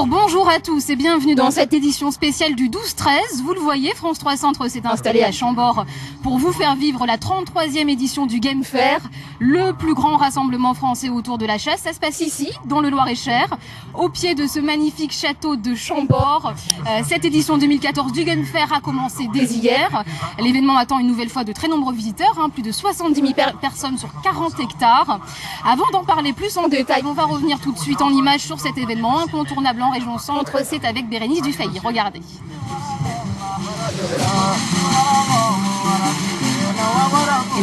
Bonjour à tous et bienvenue dans cette édition spéciale du 12-13. Vous le voyez, France 3 Centre s'est installé à Chambord pour vous faire vivre la 33e édition du Game Fair, le plus grand rassemblement français autour de la chasse. Ça se passe ici, dans le Loir-et-Cher, au pied de ce magnifique château de Chambord. Cette édition 2014 du Game Fair a commencé dès hier. L'événement attend une nouvelle fois de très nombreux visiteurs, plus de 70 000 personnes sur 40 hectares. Avant d'en parler plus en détail, on va revenir tout de suite en images sur cet événement incontournable en région centre. C'est avec Bérénice Dufay. Regardez.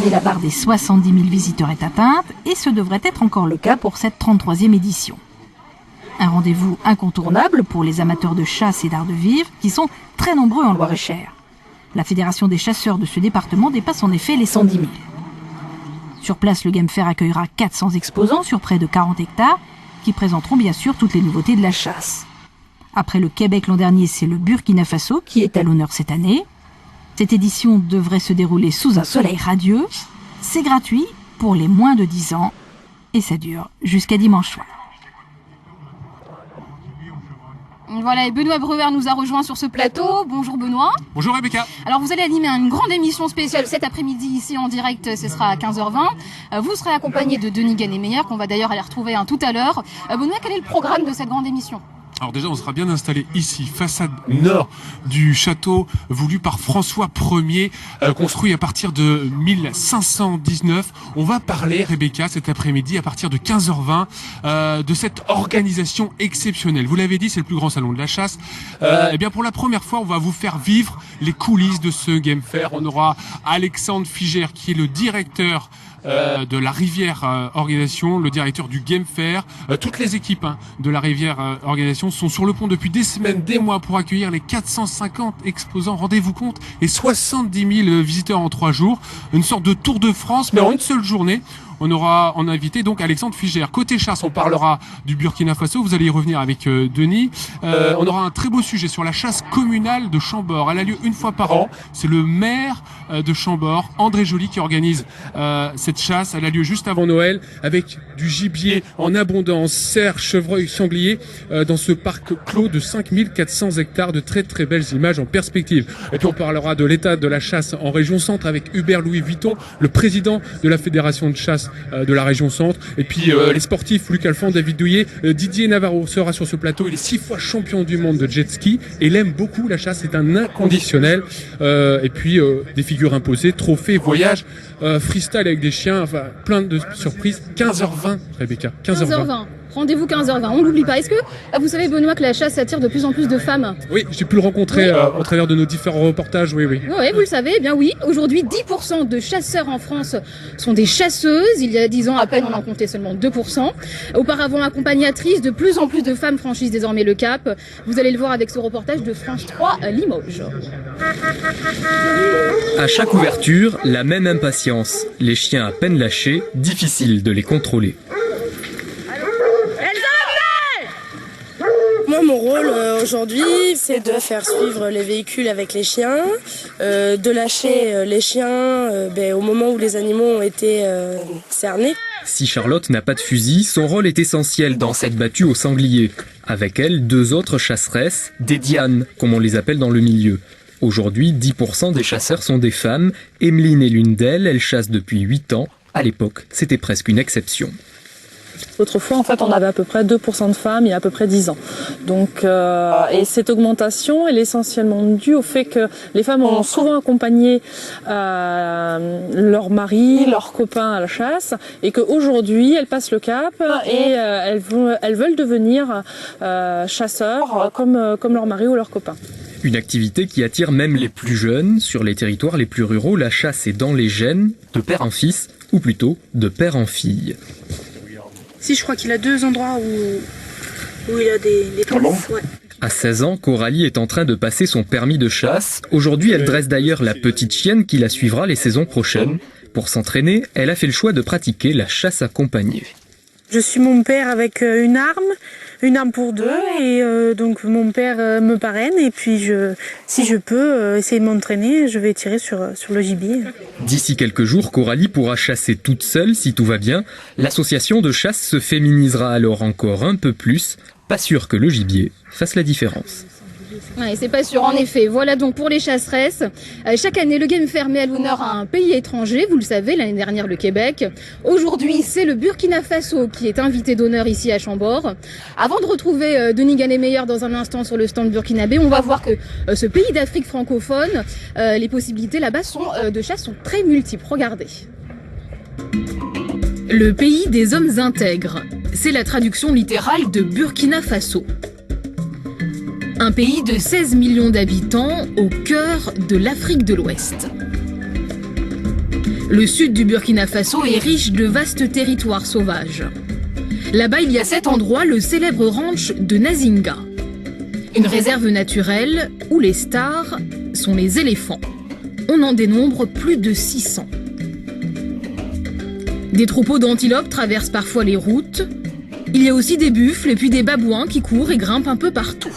Et la barre des 70 000 visiteurs est atteinte et ce devrait être encore le cas pour cette 33e édition. Un rendez-vous incontournable pour les amateurs de chasse et d'art de vivre qui sont très nombreux en Loir-et-Cher. La fédération des chasseurs de ce département dépasse en effet les 110 000. Sur place, le Game Fair accueillera 400 exposants sur près de 40 hectares qui présenteront bien sûr toutes les nouveautés de la chasse. Après le Québec l'an dernier, c'est le Burkina Faso qui est à l'honneur cette année. Cette édition devrait se dérouler sous un soleil radieux. C'est gratuit pour les moins de 10 ans et ça dure jusqu'à dimanche soir. Voilà, et Benoît Breuer nous a rejoint sur ce plateau. Bonjour Benoît. Bonjour Rebecca. Alors vous allez animer une grande émission spéciale cet après-midi ici en direct, ce sera à 15h20. Vous serez accompagné de Denis Gannet-Meyer, qu'on va d'ailleurs aller retrouver tout à l'heure. Benoît, quel est le programme de cette grande émission ? Alors déjà, on sera bien installé ici, façade nord du château voulu par François Ier, construit à partir de 1519. On va parler, Rebecca, cet après-midi, à partir de 15h20, de cette organisation exceptionnelle. Vous l'avez dit, c'est le plus grand salon de la chasse. Eh bien, pour la première fois, on va vous faire vivre les coulisses de ce Game Fair. On aura Alexandre Figer, qui est le directeur de la Rivière Organisation, le directeur du Game Fair. Toutes les équipes de la Rivière Organisation sont sur le pont depuis des semaines, des mois pour accueillir les 450 exposants, rendez-vous compte, et 70 000 visiteurs en 3 jours. Une sorte de Tour de France, mais en une seule journée. On aura en invité donc Alexandre Figer. Côté chasse, on parlera du Burkina Faso. Vous allez y revenir avec Denis. On aura un très beau sujet sur la chasse communale de Chambord. Elle a lieu une fois par an. C'est le maire de Chambord, André Joly, qui organise cette chasse. Elle a lieu juste avant Noël avec du gibier en abondance, cerfs, chevreuils, sangliers, dans ce parc clos de 5400 hectares, de très très belles images en perspective. Et puis on parlera de l'état de la chasse en région centre avec Hubert Louis Vuitton, le président de la fédération de chasse de la région centre. Et puis les sportifs, Luc Alphand, David Douillet, Didier Navarro sera sur ce plateau. Il est 6 fois champion du monde de jet ski et il aime beaucoup la chasse, c'est un inconditionnel. Et puis des figures imposées, trophées, voyages, freestyle avec des chiens, enfin plein de surprises. 15h20, Rebecca, 15h20. Rendez-vous 15h20, on l'oublie pas. Est-ce que vous savez, Benoît, que la chasse attire de plus en plus de femmes ? Oui, j'ai pu le rencontrer au travers de nos différents reportages, oui. Oui, vous le savez, eh bien oui. Aujourd'hui, 10% de chasseurs en France sont des chasseuses. Il y a 10 ans à peine, on en comptait seulement 2%. Auparavant accompagnatrices, de plus en plus de femmes franchissent désormais le cap. Vous allez le voir avec ce reportage de France 3 Limoges. À chaque ouverture, la même impatience. Les chiens à peine lâchés, difficile de les contrôler. Moi, mon rôle aujourd'hui, c'est de faire suivre les véhicules avec les chiens, de lâcher les chiens au moment où les animaux ont été cernés. Si Charlotte n'a pas de fusil, son rôle est essentiel dans cette battue au sanglier. Avec elle, 2 autres chasseresses, des Dianes, comme on les appelle dans le milieu. Aujourd'hui, 10% des chasseurs sont des femmes. Emeline est l'une d'elles, elle chasse depuis 8 ans. À l'époque, c'était presque une exception. Autrefois, en fait, on avait à peu près 2% de femmes il y a à peu près 10 ans. Donc, et cette augmentation, elle est essentiellement due au fait que les femmes ont souvent accompagné leur mari, leurs copains à la chasse, et qu'aujourd'hui, elles passent le cap et elles veulent devenir chasseurs comme leur mari ou leurs copains. Une activité qui attire même les plus jeunes. Sur les territoires les plus ruraux, la chasse est dans les gènes, de père en fils, ou plutôt de père en fille. Si, je crois qu'il a 2 endroits où il a des trous. Ouais. À 16 ans, Coralie est en train de passer son permis de chasse. Aujourd'hui, elle dresse d'ailleurs la petite chienne qui la suivra les saisons prochaines. Pour s'entraîner, elle a fait le choix de pratiquer la chasse accompagnée. Je suis mon père avec une arme pour 2 et donc mon père me parraine et puis si je peux essayer de m'entraîner, je vais tirer sur le gibier. D'ici quelques jours, Coralie pourra chasser toute seule si tout va bien. L'association de chasse se féminisera alors encore un peu plus Pas sûr que le gibier fasse la différence. Ouais, c'est pas sûr, en effet. Voilà donc pour les chasseresses. Chaque année, le Game Fair met à l'honneur un pays étranger. Vous le savez, l'année dernière, le Québec. Aujourd'hui, c'est le Burkina Faso qui est invité d'honneur ici à Chambord. Avant de retrouver Denis Gannet-Meyer dans un instant sur le stand burkinabé, on va voir que ce pays d'Afrique francophone, les possibilités là-bas de chasse sont très multiples. Regardez. Le pays des hommes intègres. C'est la traduction littérale de Burkina Faso. Un pays de 16 millions d'habitants au cœur de l'Afrique de l'Ouest. Le sud du Burkina Faso est riche de vastes territoires sauvages. Là-bas, il y a cet endroit, le célèbre ranch de Nazinga. Une réserve naturelle où les stars sont les éléphants. On en dénombre plus de 600. Des troupeaux d'antilopes traversent parfois les routes. Il y a aussi des buffles et puis des babouins qui courent et grimpent un peu partout.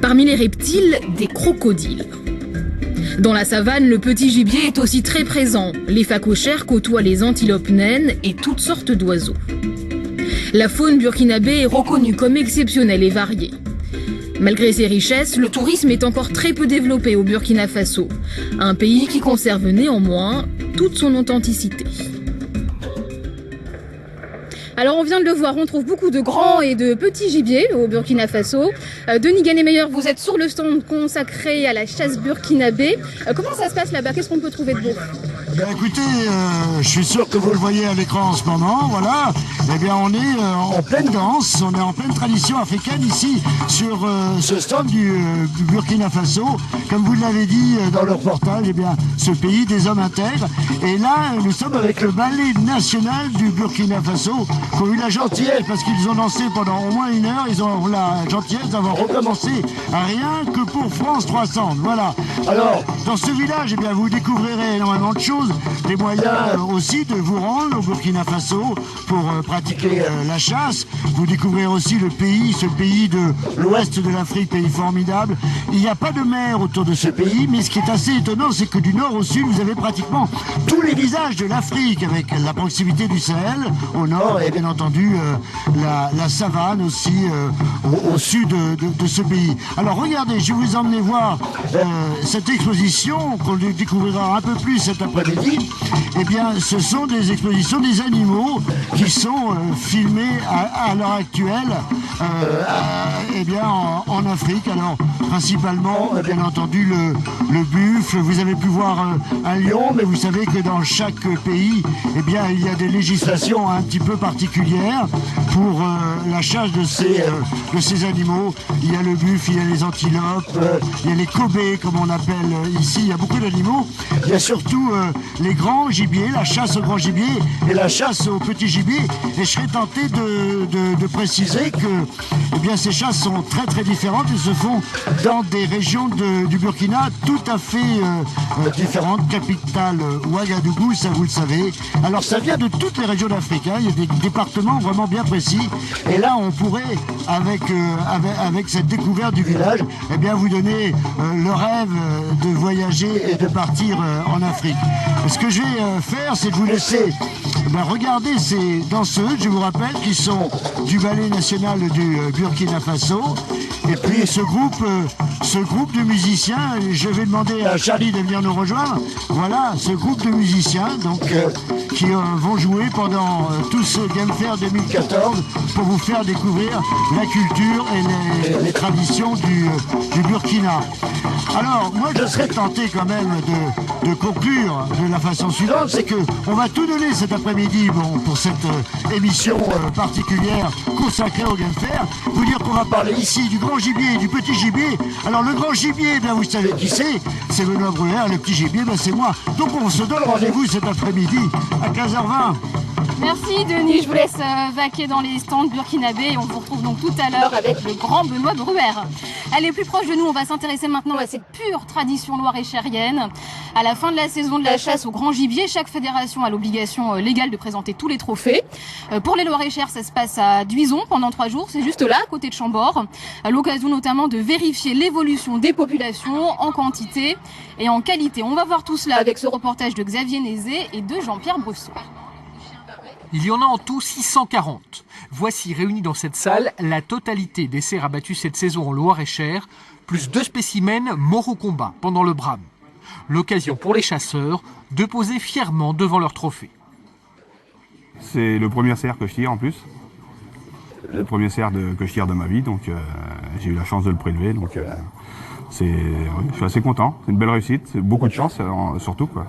Parmi les reptiles, des crocodiles. Dans la savane, le petit gibier est aussi très présent. Les phacochères côtoient les antilopes naines et toutes sortes d'oiseaux. La faune burkinabé est reconnue comme exceptionnelle et variée. Malgré ses richesses, le tourisme est encore très peu développé au Burkina Faso, un pays qui conserve néanmoins toute son authenticité. Alors on vient de le voir, on trouve beaucoup de grands et de petits gibiers au Burkina Faso. Denis Gannet-Meyer, vous êtes sur le stand consacré à la chasse burkinabé. Comment ça se passe là-bas? Qu'est-ce qu'on peut trouver de beau? Écoutez, je suis sûr que vous le voyez à l'écran en ce moment, voilà. Eh bien, on est en pleine danse, on est en pleine tradition africaine ici sur ce stand du Burkina Faso. Comme vous l'avez dit dans le reportage, eh bien, ce pays des hommes intègres. Et là, nous sommes avec le ballet national du Burkina Faso, qui ont eu la gentillesse, parce qu'ils ont dansé pendant au moins 1 heure, ils ont la gentillesse d'avoir recommencé à rien que pour France 300. Voilà. Alors, dans ce village, eh bien, vous découvrirez énormément de choses. Des moyens aussi de vous rendre au Burkina Faso pour pratiquer la chasse. Vous découvrirez aussi le pays, ce pays de l'ouest de l'Afrique, pays formidable. Il n'y a pas de mer autour de ce pays, mais ce qui est assez étonnant, c'est que du nord au sud, vous avez pratiquement tous les visages de l'Afrique, avec la proximité du Sahel au nord et bien entendu la savane aussi au sud de ce pays. Alors regardez, je vais vous emmener voir cette exposition qu'on découvrira un peu plus cet après-midi. Eh bien, ce sont des expositions des animaux qui sont filmés à l'heure actuelle eh bien, en Afrique. Alors, principalement, bien entendu, le buffle. Vous avez pu voir un lion, mais vous savez que dans chaque pays, eh bien, il y a des législations un petit peu particulières pour la chasse de ces animaux. Il y a le buffle, il y a les antilopes, il y a les kobés, comme on appelle ici. Il y a beaucoup d'animaux. Il y a surtout les grands gibiers, la chasse au grand gibier et la chasse au petit gibier. Et je serais tenté de préciser que eh bien, ces chasses sont très très différentes et se font dans des régions du Burkina tout à fait différentes. Capitale Ouagadougou, ça vous le savez. Alors ça vient de toutes les régions d'Afrique, hein. Il y a des départements vraiment bien précis. Et là on pourrait, avec cette découverte du village, eh bien, vous donner le rêve de voyager et de partir en Afrique. Ce que je vais faire, c'est de vous laisser regarder ces danseuses, je vous rappelle, qui sont du ballet national du Burkina Faso. Et puis ce groupe de musiciens, je vais demander à Charlie de venir nous rejoindre. Voilà, ce groupe de musiciens donc, qui vont jouer pendant tout ce Game Fair 2014 pour vous faire découvrir la culture et les traditions du Burkina. Alors, moi je serais tenté quand même de conclure de la façon suivante, c'est que on va tout donner cet après-midi pour cette émission particulière consacrée au Game Fair. Vous dire qu'on va parler ici du grand gibier et du petit gibier. Alors le grand gibier, bien vous savez qui c'est Benoît Bruyère, le petit gibier, c'est moi. Donc on se donne rendez-vous cet après-midi à 15h20. Merci Denis, je vous laisse vaquer dans les stands burkinabés et on vous retrouve donc tout à l'heure avec le grand Benoît Bruyère. Allez, plus proche de nous, on va s'intéresser maintenant à cette pure tradition loir-et-chérienne. À la fin de la saison de la chasse au grand gibier, chaque fédération a l'obligation légale de présenter tous les trophées. Pour les Loir-et-Cher, ça se passe à Duison pendant 3 jours, c'est juste là, à côté de Chambord. À l'occasion notamment de vérifier l'évolution des populations en quantité et en qualité. On va voir tout cela avec ce reportage de Xavier Nézé et de Jean-Pierre Brusseau. Il y en a en tout 640. Voici réunis dans cette salle la totalité des cerfs abattus cette saison en Loir-et-Cher, plus 2 spécimens morts au combat pendant le brame. L'occasion pour les chasseurs de poser fièrement devant leur trophée. C'est le premier cerf que je tire en plus. Le premier cerf que je tire de ma vie, donc j'ai eu la chance de le prélever. Donc je suis assez content, c'est une belle réussite, c'est beaucoup de chance surtout, quoi.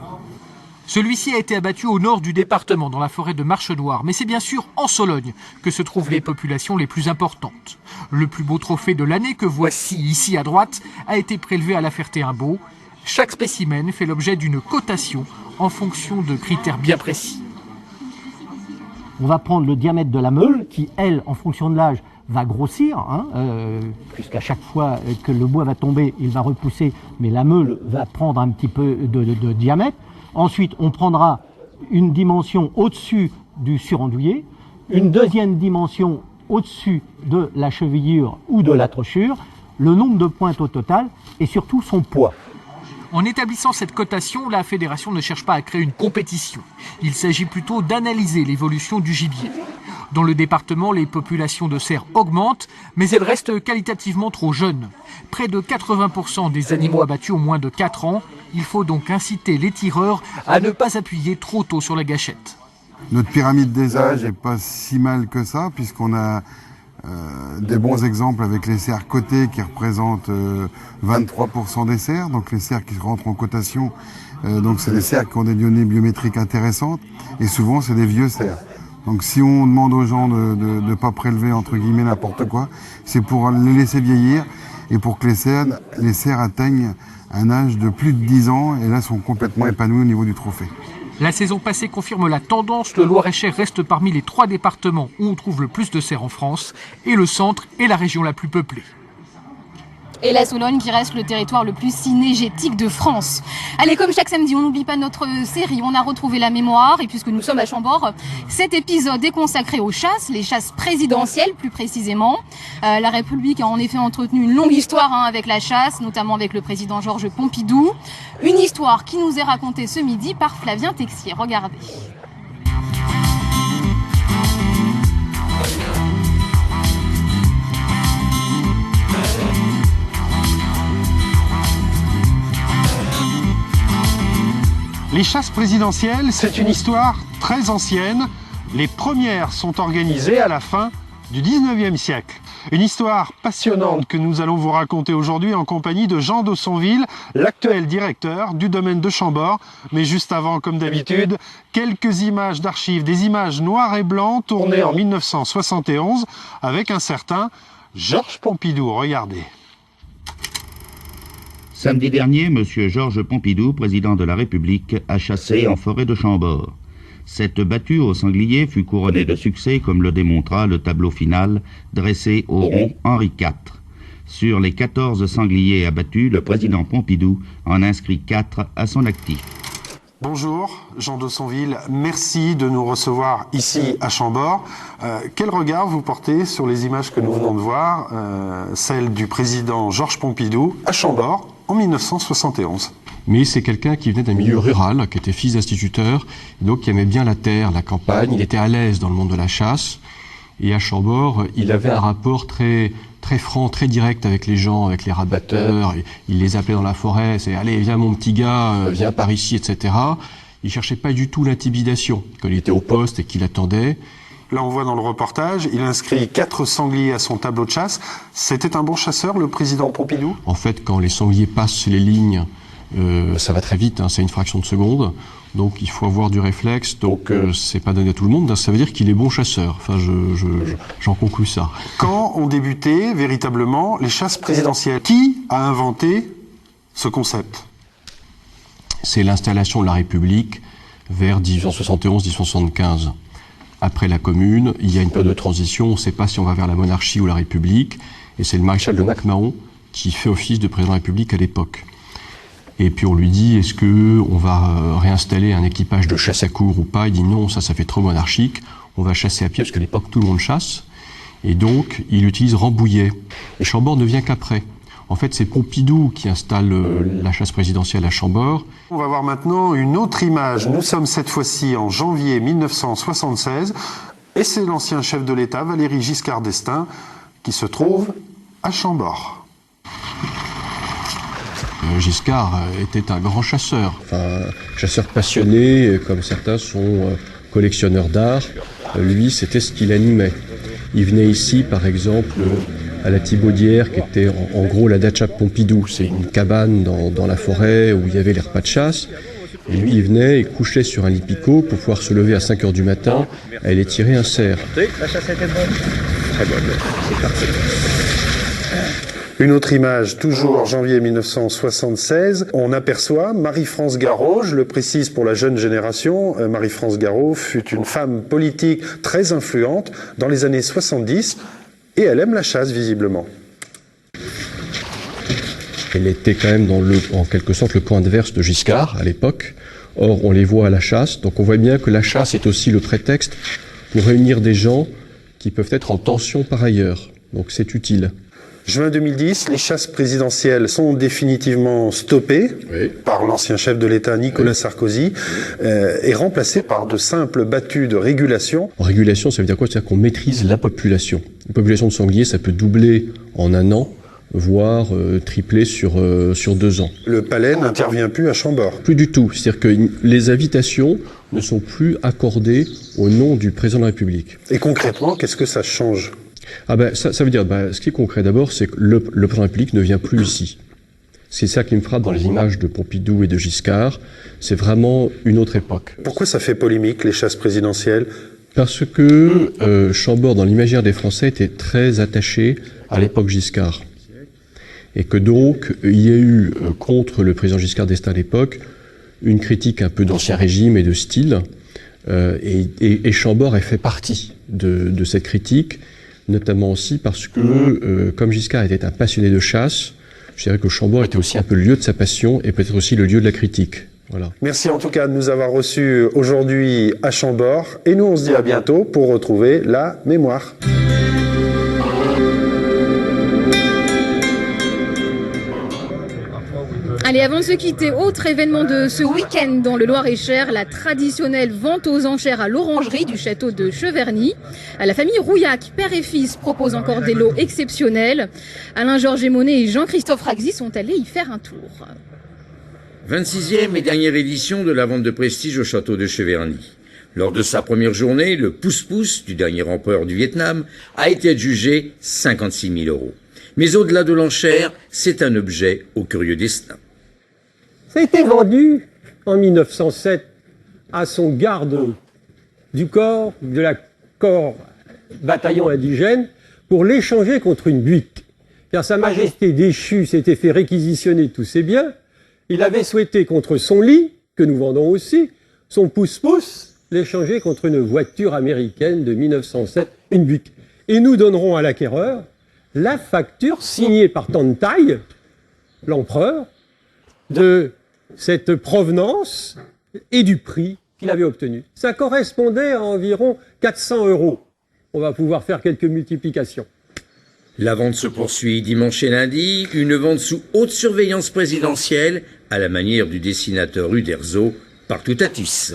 Celui-ci a été abattu au nord du département, dans la forêt de Marche-Noire. Mais c'est bien sûr en Sologne que se trouvent les populations les plus importantes. Le plus beau trophée de l'année, que voici ici à droite, a été prélevé à La Ferté-Imbaud. Chaque spécimen fait l'objet d'une cotation en fonction de critères bien précis. On va prendre le diamètre de la meule qui, elle, en fonction de l'âge, va grossir, puisqu'à chaque fois que le bois va tomber, il va repousser, mais la meule va prendre un petit peu de diamètre. Ensuite, on prendra une dimension au-dessus du surendouillé, une deuxième dimension au-dessus de la chevillure ou de la trochure, le nombre de pointes au total et surtout son poids. En établissant cette cotation, la fédération ne cherche pas à créer une compétition. Il s'agit plutôt d'analyser l'évolution du gibier. Dans le département, les populations de cerfs augmentent, mais elles restent qualitativement trop jeunes. Près de 80% des animaux abattus ont moins de 4 ans. Il faut donc inciter les tireurs à ne pas appuyer trop tôt sur la gâchette. Notre pyramide des âges n'est pas si mal que ça, puisqu'on a des bons exemples avec les cerfs cotés qui représentent 23% des cerfs, donc les cerfs qui rentrent en cotation, donc c'est des cerfs qui ont des données biométriques intéressantes, et souvent c'est des vieux cerfs. Donc si on demande aux gens de ne pas prélever entre guillemets n'importe quoi, c'est pour les laisser vieillir et pour que les cerfs atteignent un âge de plus de 10 ans et là sont complètement épanouis au niveau du trophée. La saison passée confirme la tendance, le Loir-et-Cher reste parmi les 3 départements où on trouve le plus de cerfs en France et le centre est la région la plus peuplée. Et la Sologne qui reste le territoire le plus cynégétique de France. Allez, comme chaque samedi, on n'oublie pas notre série, on a retrouvé la mémoire. Et puisque nous sommes à Chambord, cet épisode est consacré aux chasses, les chasses présidentielles plus précisément. La République a en effet entretenu une longue histoire avec la chasse, notamment avec le président Georges Pompidou. Une histoire qui nous est racontée ce midi par Flavien Texier. Regardez. Les chasses présidentielles, c'est une histoire très ancienne. Les premières sont organisées à la fin du 19e siècle. Une histoire passionnante que nous allons vous raconter aujourd'hui en compagnie de Jean d'Aussonville, l'actuel directeur du domaine de Chambord. Mais juste avant, comme d'habitude, quelques images d'archives, des images noires et blancs tournées en 1971 avec un certain Georges Pompidou. Regardez. Samedi dernier, M. Georges Pompidou, président de la République, a chassé en forêt de Chambord. Cette battue au sanglier fut couronnée de succès, comme le démontra le tableau final dressé au rond Henri IV. Sur les 14 sangliers abattus, le président Pompidou en inscrit 4 à son actif. Bonjour, Jean d'Aussonville, merci de nous recevoir ici à Chambord. Quel regard vous portez sur les images que nous venons de voir, celles du président Georges Pompidou à Chambord en 1971? Mais c'est quelqu'un qui venait d'un milieu rural, qui était fils d'instituteur, donc qui aimait bien la terre, la campagne, il était à l'aise dans le monde de la chasse, et à Chambord, il avait un rapport très franc, très direct avec les gens, avec les rabatteurs, et il les appelait dans la forêt, c'est « allez, viens mon petit gars, viens par ici », etc. Il cherchait pas du tout l'intimidation, quand il était au poste et qu'il attendait. Là, on voit dans le reportage, il inscrit 4 sangliers à son tableau de chasse. C'était un bon chasseur, le président Pompidou? En fait, quand les sangliers passent les lignes, ça va très vite, c'est une fraction de seconde. Donc il faut avoir du réflexe, donc c'est pas donné à tout le monde, ça veut dire qu'il est bon chasseur. Enfin, j'en conclus ça. Quand ont débuté véritablement les chasses présidentielles? Qui a inventé ce concept? C'est l'installation de la République vers 1871-1875. Après la Commune, il y a une période de transition, on ne sait pas si on va vers la monarchie ou la République, et c'est le maréchal de Mac-Mahon qui fait office de président de la République à l'époque. Et puis on lui dit, est-ce que on va réinstaller un équipage de chasse à courre ou pas? Il dit non, ça fait trop monarchique, on va chasser à pied, parce qu'à l'époque tout le monde chasse, et donc il utilise Rambouillet. Et Chambord ne vient qu'après. En fait, c'est Pompidou qui installe la chasse présidentielle à Chambord. On va voir maintenant une autre image. Nous sommes cette fois-ci en janvier 1976. Et c'est l'ancien chef de l'État, Valéry Giscard d'Estaing, qui se trouve à Chambord. Giscard était un grand chasseur. Enfin, chasseur passionné, comme certains sont collectionneurs d'art. Lui, c'était ce qui l'animait. Il venait ici, par exemple, à la Thibaudière, qui était en gros la dacha Pompidou. C'est une cabane dans la forêt où il y avait les repas de chasse. Et lui, il venait et couchait sur un lit picot pour pouvoir se lever à 5 h du matin et aller tirer un cerf. La chasse était bonne. Très bonne, c'est parfait. Une autre image, toujours janvier 1976, on aperçoit Marie-France Garot, je le précise pour la jeune génération, Marie-France Garot fut une femme politique très influente dans les années 70 et elle aime la chasse visiblement. Elle était quand même en quelque sorte le point adverse de Giscard à l'époque. Or, on les voit à la chasse, donc on voit bien que la chasse est aussi le prétexte pour réunir des gens qui peuvent être en tension par ailleurs. Donc c'est utile. Juin 2010, les chasses présidentielles sont définitivement stoppées par l'ancien chef de l'État Nicolas Sarkozy et remplacées par de simples battues de régulation. En régulation, ça veut dire quoi? C'est-à-dire qu'on maîtrise la population. Une population de sangliers, ça peut doubler en un an, voire tripler sur 2 ans. Le palais n'intervient plus à Chambord? Plus du tout. C'est-à-dire que les invitations ne sont plus accordées au nom du président de la République. Et concrètement, qu'est-ce que ça change? Ça veut dire, ce qui est concret d'abord, c'est que le président de la République ne vient plus ici. C'est ça qui me frappe dans les images de Pompidou et de Giscard. C'est vraiment une autre époque. Pourquoi ça fait polémique, les chasses présidentielles? Parce que Chambord, dans l'imaginaire des Français, était très attaché à l'époque Giscard. Et que donc, il y a eu, contre le président Giscard d'Estaing à l'époque, une critique un peu d'ancien régime et de style. Et Chambord a fait partie de cette critique, notamment aussi parce que, comme Giscard était un passionné de chasse, je dirais que Chambord était aussi un peu le lieu de sa passion et peut-être aussi le lieu de la critique. Voilà. Merci en tout cas de nous avoir reçus aujourd'hui à Chambord. Et nous, on se dit à bientôt pour retrouver la mémoire. Allez, avant de se quitter, autre événement de ce week-end dans le Loir-et-Cher, la traditionnelle vente aux enchères à l'orangerie du château de Cheverny. La famille Rouillac, père et fils, propose encore des lots exceptionnels. Alain-Georges Émonet et Jean-Christophe Raxy sont allés y faire un tour. 26e et dernière édition de la vente de prestige au château de Cheverny. Lors de sa première journée, le pouce-pouce du dernier empereur du Vietnam a été adjugé 56 000 €. Mais au-delà de l'enchère, c'est un objet au curieux destin. Ça a été vendu en 1907 à son garde du corps, de la corps bataillon indigène, pour l'échanger contre une butte. Car Sa Majesté déchue s'était fait réquisitionner tous ses biens. Il avait souhaité contre son lit, que nous vendons aussi, son pouce-pouce, l'échanger contre une voiture américaine de 1907, une butte. Et nous donnerons à l'acquéreur la facture signée par Tantay, l'empereur, de cette provenance et du prix qu'il avait obtenu. Ça correspondait à environ 400 €. On va pouvoir faire quelques multiplications. La vente se poursuit dimanche et lundi, une vente sous haute surveillance présidentielle, à la manière du dessinateur Uderzo, partout à Tis.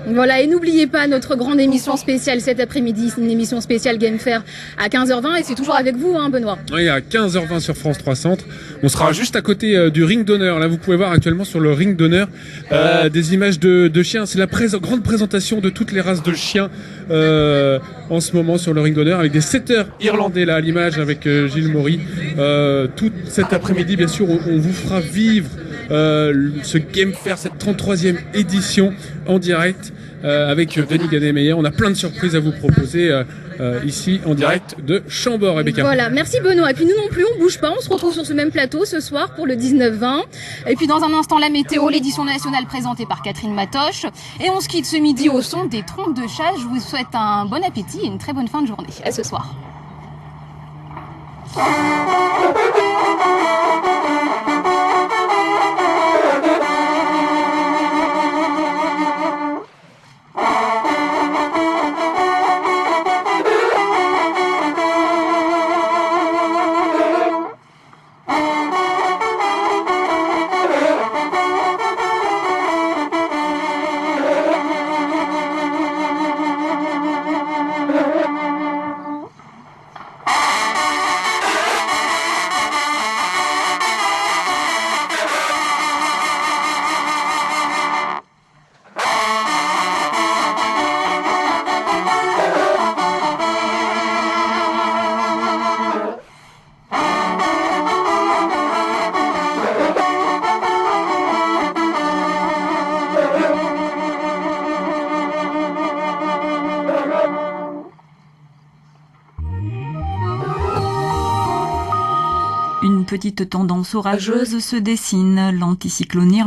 Voilà, et n'oubliez pas notre grande émission spéciale cet après-midi, une émission spéciale Game Fair à 15h20, et c'est toujours avec vous, hein, Benoît. Oui, à 15h20 sur France 3 Centre. On sera juste à côté du ring d'honneur. Là, vous pouvez voir actuellement sur le ring d'honneur des images de chiens. C'est la grande présentation de toutes les races de chiens en ce moment sur le ring d'honneur, avec des setters irlandais là à l'image avec Gilles Maury. Tout cet après-midi, bien sûr, on vous fera vivre ce Game Fair, cette 33e édition en direct avec Denis Gadet-Meyer. On a plein de surprises à vous proposer ici en direct de Chambord, Rebecca. Voilà, merci Benoît. Et puis nous non plus, on bouge pas, on se retrouve sur ce même plateau ce soir pour le 19-20. Et puis dans un instant, la météo, l'édition nationale présentée par Catherine Matoche. Et on se quitte ce midi au son des trompes de chat. Je vous souhaite un bon appétit et une très bonne fin de journée. À ce soir. petite tendance orageuse se dessine. L'anticyclone